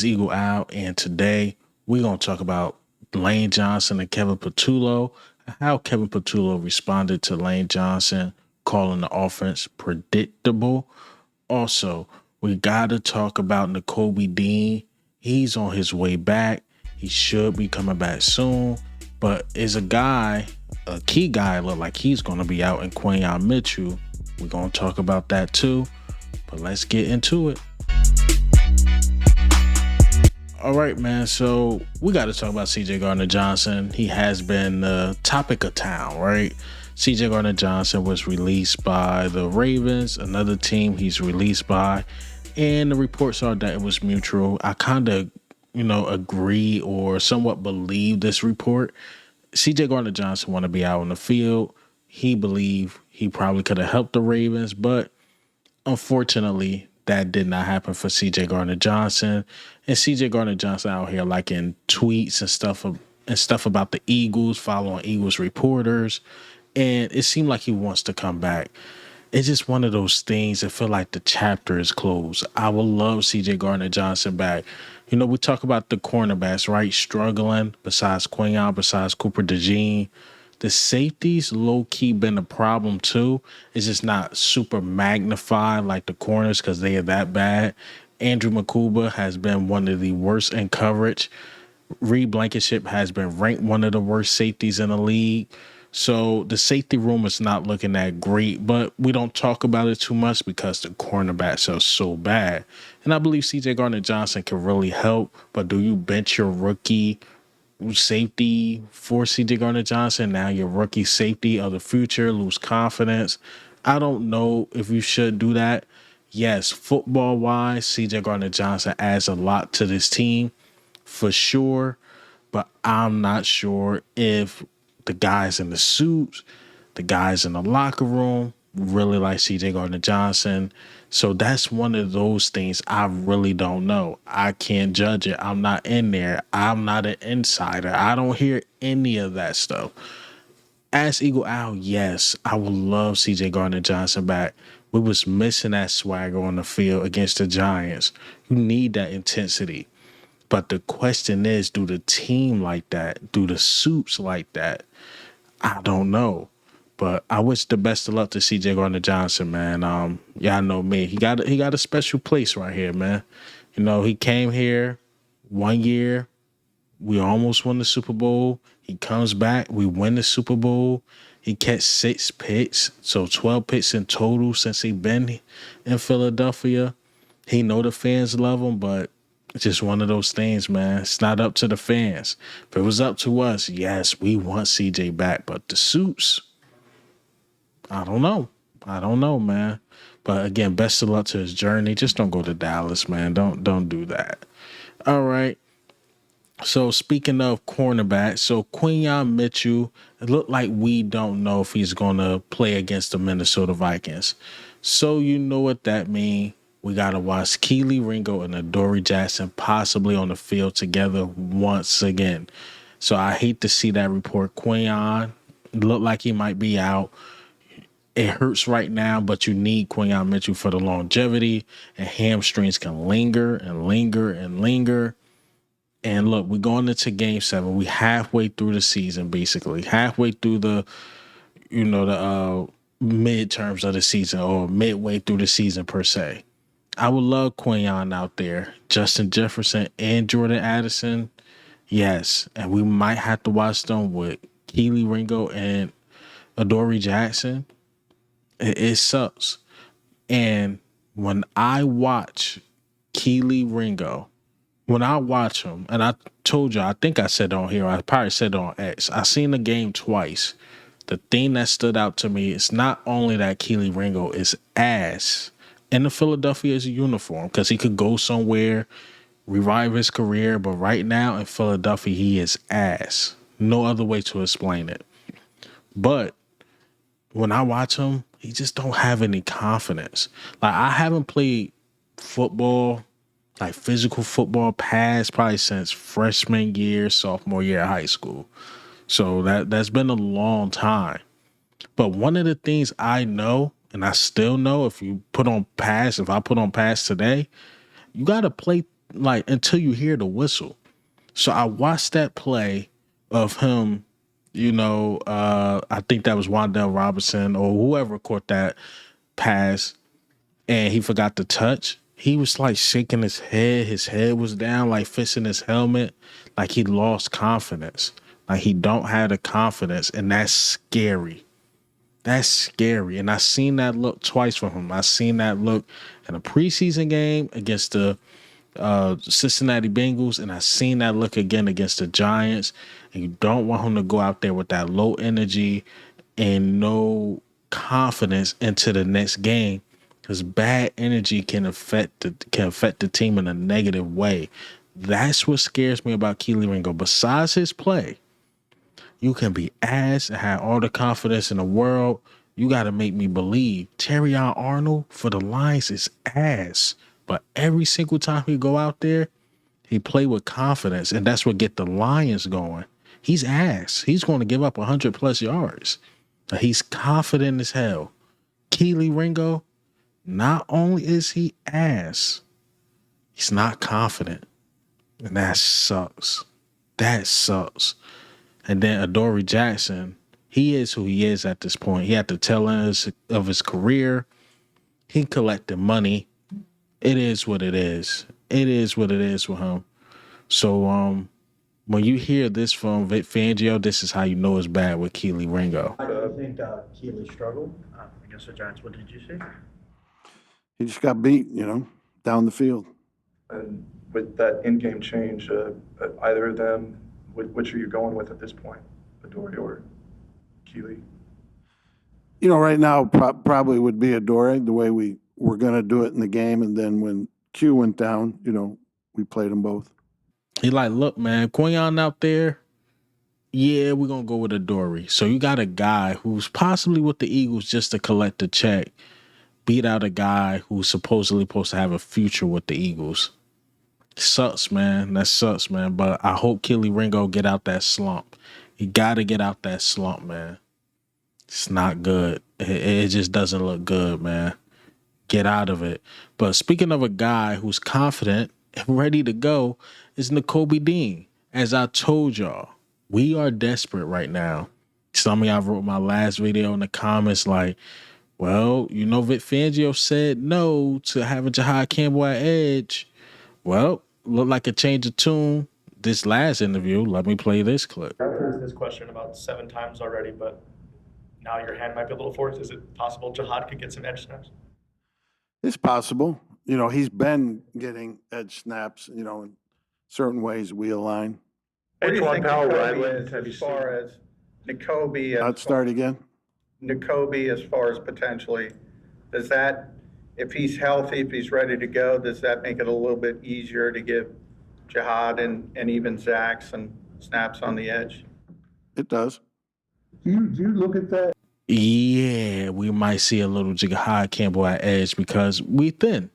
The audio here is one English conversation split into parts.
Eagle Out, and today we're going to talk about Lane Johnson and Kevin Patullo, and how Kevin Patullo responded to Lane Johnson calling the offense predictable. Also, we got to talk about Nakobe Dean. He's on his way back. He should be coming back soon, but is a key guy, look like he's going to be out in Quinyon Mitchell. We're going to talk about that too, but let's get into it. All right, man. So we got to talk about CJ Gardner-Johnson. He has been the topic of town, right? CJ Gardner-Johnson was released by the Ravens, another team he's released by, and the reports are that it was mutual. I kind of, agree or somewhat believe this report. CJ Gardner-Johnson want to be out on the field. He believed he probably could have helped the Ravens, but unfortunately, that did not happen for CJ Gardner-Johnson. And CJ Gardner-Johnson out here liking tweets and stuff about the Eagles, following Eagles reporters. And it seemed like he wants to come back. It's just one of those things that feel like the chapter is closed. I would love CJ Gardner-Johnson back. We talk about the cornerbacks, right? Struggling besides Quinyon, besides Cooper DeJean. The safeties low-key been a problem too. It's just not super magnified like the corners because they are that bad. Andrew Makuba has been one of the worst in coverage. Reed Blankenship has been ranked one of the worst safeties in the league. So the safety room is not looking that great, but we don't talk about it too much because the cornerbacks are so bad. And I believe CJ Gardner-Johnson can really help, but do you bench your rookie safety for CJ Gardner-Johnson? Now your rookie safety of the future lose confidence. I don't know if you should do that. Yes, football-wise, CJ Gardner-Johnson adds a lot to this team for sure, but I'm not sure if the guys in the suits, the guys in the locker room really like CJ Gardner-Johnson. So that's one of those things I really don't know. I can't judge it. I'm not in there. I'm not an insider. I don't hear any of that stuff. As Eagle Owl, yes, I would love CJ Gardner-Johnson back. We was missing that swagger on the field against the Giants. You need that intensity. But the question is, do the team like that? Do the suits like that? I don't know. But I wish the best of luck to CJ Gardner-Johnson, man. Y'all know me. He got a special place right here, man. He came here 1 year. We almost won the Super Bowl. He comes back. We win the Super Bowl. He catch 6 picks, so 12 picks in total since he been in Philadelphia. He know the fans love him, but it's just one of those things, man. It's not up to the fans. If it was up to us, yes, we want CJ back. But the suits, I don't know. I don't know, man. But again, best of luck to his journey. Just don't go to Dallas, man. Don't do that. All right. So speaking of cornerbacks, so Quinyon Mitchell, it looked like we don't know if he's going to play against the Minnesota Vikings. So you know what that means. We got to watch Kelee Ringo and Adoree Jackson possibly on the field together once again. So I hate to see that report. Quinyon looked like he might be out. It hurts right now, but you need Quinyon Mitchell for the longevity, and hamstrings can linger and linger and linger. And look, we're going into game 7. We halfway through the season, basically. Halfway through the midterms of the season, or midway through the season per se. I would love Quinyon out there. Justin Jefferson and Jordan Addison. Yes. And we might have to watch them with Kelee Ringo and Adoree Jackson. It sucks. And when I watch Kelee Ringo, when I watch him, and I told you, I think I said it on here, I probably said it on X, I seen the game twice. The thing that stood out to me is not only that Kelee Ringo is ass in the Philadelphia's uniform, because he could go somewhere, revive his career, but right now in Philadelphia, he is ass. No other way to explain it. But when I watch him, he just don't have any confidence. Like, I haven't played football, like physical football, past probably since freshman year, sophomore year of high school. So that's been a long time. But one of the things I know, and I still know, if I put on pass today, you got to play like until you hear the whistle. So I watched that play of him, I think that was Wandale Robinson or whoever caught that pass and he forgot to touch. He was like shaking his head. His head was down, like fisting his helmet, like he lost confidence. Like he don't have the confidence, and that's scary. That's scary. And I seen that look twice from him. I seen that look in a preseason game against the Cincinnati Bengals, and I seen that look again against the Giants. And you don't want him to go out there with that low energy and no confidence into the next game, because bad energy can affect the team in a negative way. That's what scares me about Kelee Ringo. Besides his play, you can be ass and have all the confidence in the world. You got to make me believe Terrion Arnold for the Lions is ass. But every single time he go out there, he play with confidence, and that's what get the Lions going. He's ass. He's going to give up 100+ yards. But he's confident as hell. Kelee Ringo, not only is he ass, he's not confident. And that sucks. That sucks. And then Adoree Jackson, he is who he is at this point. He at the tail end of his career. He collected money. It is what it is. It is what it is with him. So when you hear this from Vic Fangio, this is how you know it's bad with Kelee Ringo. Why do you think Kelee struggled against the Giants? What did you say? He just got beat, down the field. And with that in-game change, either of them, which are you going with at this point, Adoree or Kelee? Right now probably would be Adoree, the way we were going to do it in the game. And then when Q went down, we played them both. He like, look, man, Quinyon out there, yeah, we're going to go with Adoree. So you got a guy who's possibly with the Eagles just to collect the check, beat out a guy who's supposedly supposed to have a future with the Eagles. Sucks, man. That sucks, man. But I hope Kelee Ringo get out that slump. He got to get out that slump, man. It's not good. It just doesn't look good, man. Get out of it. But speaking of a guy who's confident and ready to go, is Nakobe Dean. As I told y'all, we are desperate right now. Some of y'all wrote my last video in the comments like, well, Vic Fangio said no to having Jahad Campbell at edge. Well, look like a change of tune this last interview. Let me play this clip. I've heard this question about 7 times already, but now your hand might be a little forced. Is it possible Jahad could get some edge snaps? It's possible. He's been getting edge snaps, in certain ways we align. What do you think Nakobe as far as Nakobe? I'd start again. Nakobe as far as potentially, does that, if he's healthy, if he's ready to go, does that make it a little bit easier to give Jahad and even Zach some snaps on the edge? It does. Do you look at that? Yeah, we might see a little Jahad Campbell at edge because we thin.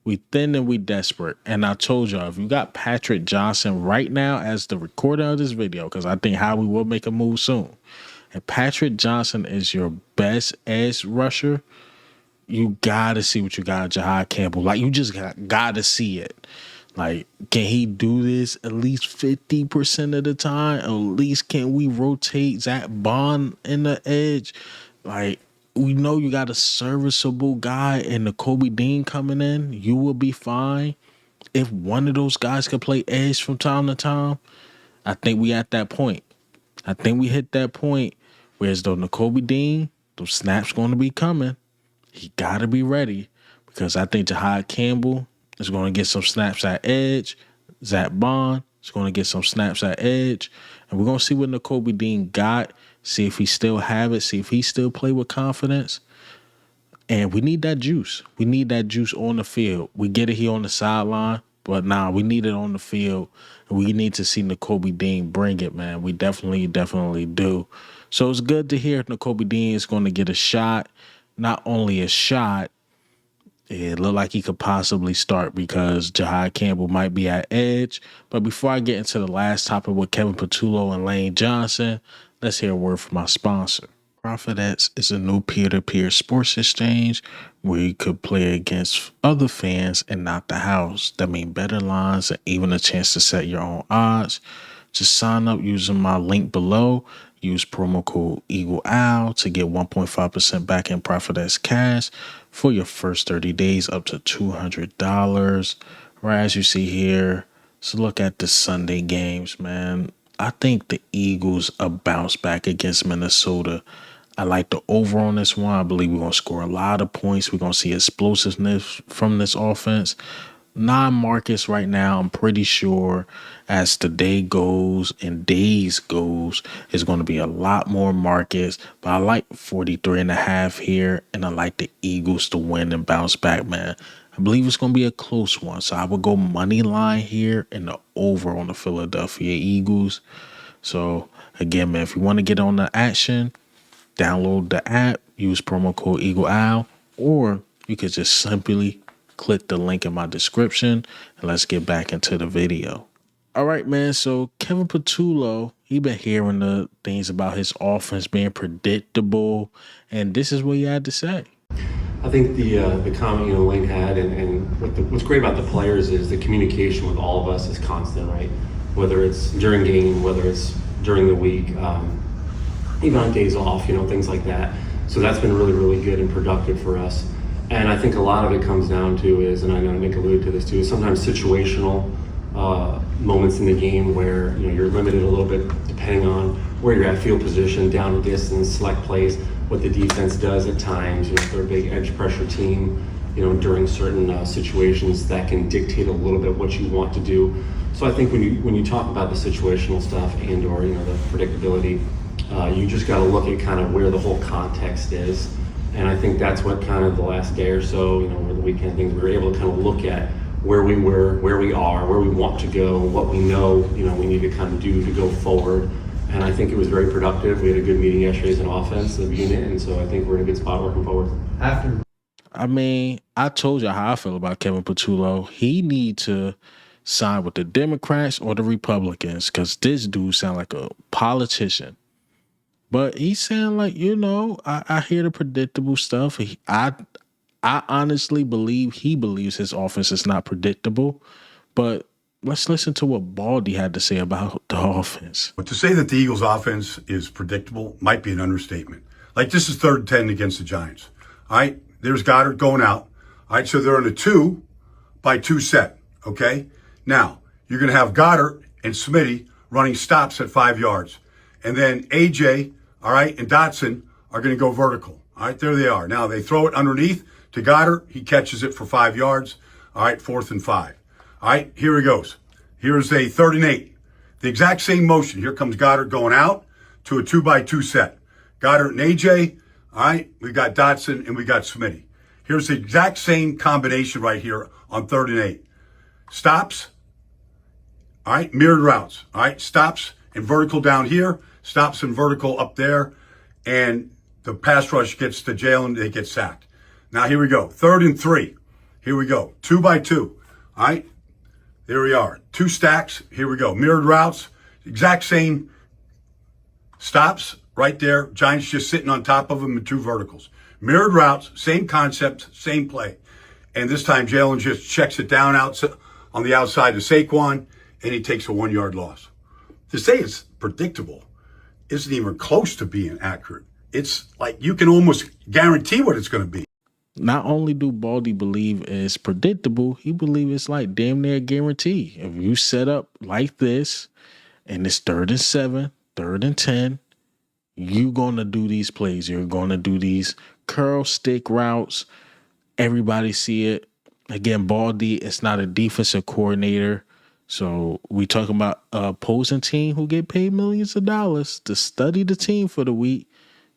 We thin and we desperate. And I told y'all, if you got Patrick Johnson right now as the recorder of this video, because I think Howie will make a move soon, and Patrick Johnson is your best edge rusher, you got to see what you got, Jahad Campbell. Like, you just got to see it. Like, can he do this at least 50% of the time? Or at least can we rotate Zach Bond in the edge? Like, we know you got a serviceable guy and Nakobe Dean coming in. You will be fine. If one of those guys could play edge from time to time, I think we at that point. I think we hit that point. Whereas though Nakobe Dean, those snaps going to be coming. He got to be ready because I think Jahad Campbell is going to get some snaps at edge. Zach Bond is going to get some snaps at edge. And we're going to see what Nakobe Dean got, see if he still have it, see if he still play with confidence. And we need that juice. We need that juice on the field. We get it here on the sideline, but we need it on the field. And we need to see Nakobe Dean bring it, man. We definitely do. So it's good to hear Nakobe Dean is going to get a shot. Not only a shot, it looked like he could possibly start because Jahad Campbell might be at edge. But before I get into the last topic with Kevin Patullo and Lane Johnson, let's hear a word from my sponsor. Profitex is a new peer-to-peer sports exchange where you could play against other fans and not the house. That means better lines and even a chance to set your own odds. Just sign up using my link below. Use promo code Eagle Owl to get 1.5% back in Profitex cash for your first 30 days up to $200. Right as you see here. So look at the Sunday games, man. I think the Eagles will bounce back against Minnesota. I like the over on this one. I believe we're going to score a lot of points. We're going to see explosiveness from this offense. Non-Marcus right now, I'm pretty sure as the day goes and days goes, it's going to be a lot more Marcus. But I like 43.5 here, and I like the Eagles to win and bounce back, man. I believe it's going to be a close one. So I would go money line here and the over on the Philadelphia Eagles. So again, man, if you want to get on the action, download the app, use promo code Eagle Owl, or you could just simply click the link in my description and let's get back into the video. All right, man. So Kevin Patullo, he been hearing the things about his offense being predictable, and this is what he had to say. I think the comment Lane had, and what's great about the players is the communication with all of us is constant, right? Whether it's during game, whether it's during the week, even on days off, things like that. So that's been really, really good and productive for us. And I think a lot of it comes down to is, and I know Nick alluded to this too, is sometimes situational moments in the game where you're limited a little bit depending on where you're at, field position, down distance, select plays, what the defense does at times. If they're a big edge pressure team, during certain situations that can dictate a little bit what you want to do. So I think when you talk about the situational stuff and or the predictability, you just got to look at kind of where the whole context is. And I think that's what kind of the last day or so, over the weekend things, we were able to kind of look at where we were, where we are, where we want to go, what we know, we need to kind of do to go forward. And I think it was very productive. We had a good meeting yesterday as an offensive unit, and so I think we're in a good spot working forward. I mean, I told you how I feel about Kevin Patullo. He need to sign with the Democrats or the Republicans because this dude sound like a politician. But he sound like, I hear the predictable stuff. I honestly believe he believes his offense is not predictable. But let's listen to what Baldy had to say about the offense. But to say that the Eagles' offense is predictable might be an understatement. Like, this is 3rd and 10 against the Giants. All right, there's Goddard going out. All right, so they're in a 2-by-2 set, okay? Now, you're going to have Goddard and Smitty running stops at 5 yards. And then AJ, all right, and Dotson are going to go vertical. All right, there they are. Now, they throw it underneath to Goddard. He catches it for 5 yards. All right, 4th and 5. All right, here he goes. Here's a 3rd and 8. The exact same motion. Here comes Goddard going out to a 2-by-2 set. Goddard and AJ. All right, we got Dotson and we got Smitty. Here's the exact same combination right here on 3rd and 8. Stops. All right, mirrored routes. All right, stops and vertical down here. Stops and vertical up there. And the pass rush gets to Jalen. They get sacked. Now here we go. 3rd and 3. Here we go. 2-by-2. All right. There we are. 2 stacks. Here we go. Mirrored routes. Exact same stops right there. Giants just sitting on top of them in 2 verticals. Mirrored routes. Same concept. Same play. And this time Jalen just checks it down out on the outside to Saquon, and he takes a 1-yard loss. To say it's predictable isn't even close to being accurate. It's like you can almost guarantee what it's going to be. Not only do Baldy believe it's predictable, he believes it's like damn near guarantee. If you set up like this and it's 3rd and 7, 3rd and 10, you're going to do these plays. You're going to do these curl stick routes. Everybody see it. Again, Baldy is not a defensive coordinator. So we talking about a opposing team who get paid millions of dollars to study the team for the week.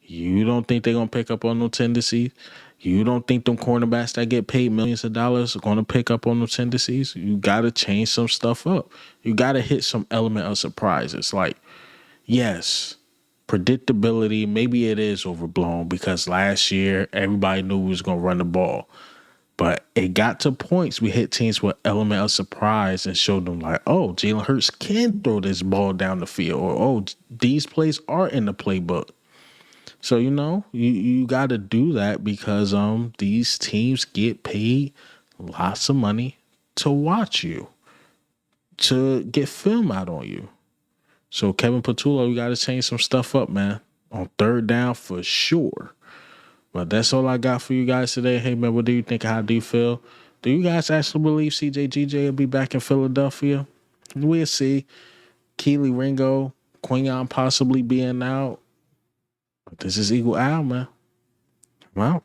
You don't think they're going to pick up on no tendencies? You don't think them cornerbacks that get paid millions of dollars are going to pick up on those tendencies? You got to change some stuff up. You got to hit some element of surprises. Like, yes, predictability, maybe it is overblown because last year everybody knew we was going to run the ball. But it got to points we hit teams with element of surprise and showed them like, oh, Jalen Hurts can throw this ball down the field. Or, oh, these plays are in the playbook. So, you got to do that because these teams get paid lots of money to watch you, to get film out on you. So, Kevin Patullo, you got to change some stuff up, man, on third down for sure. But that's all I got for you guys today. Hey, man, what do you think? How do you feel? Do you guys actually believe CJGJ will be back in Philadelphia? We'll see. Kelee Ringo, Quinyon possibly being out. This is Eagle Al, man. Wow.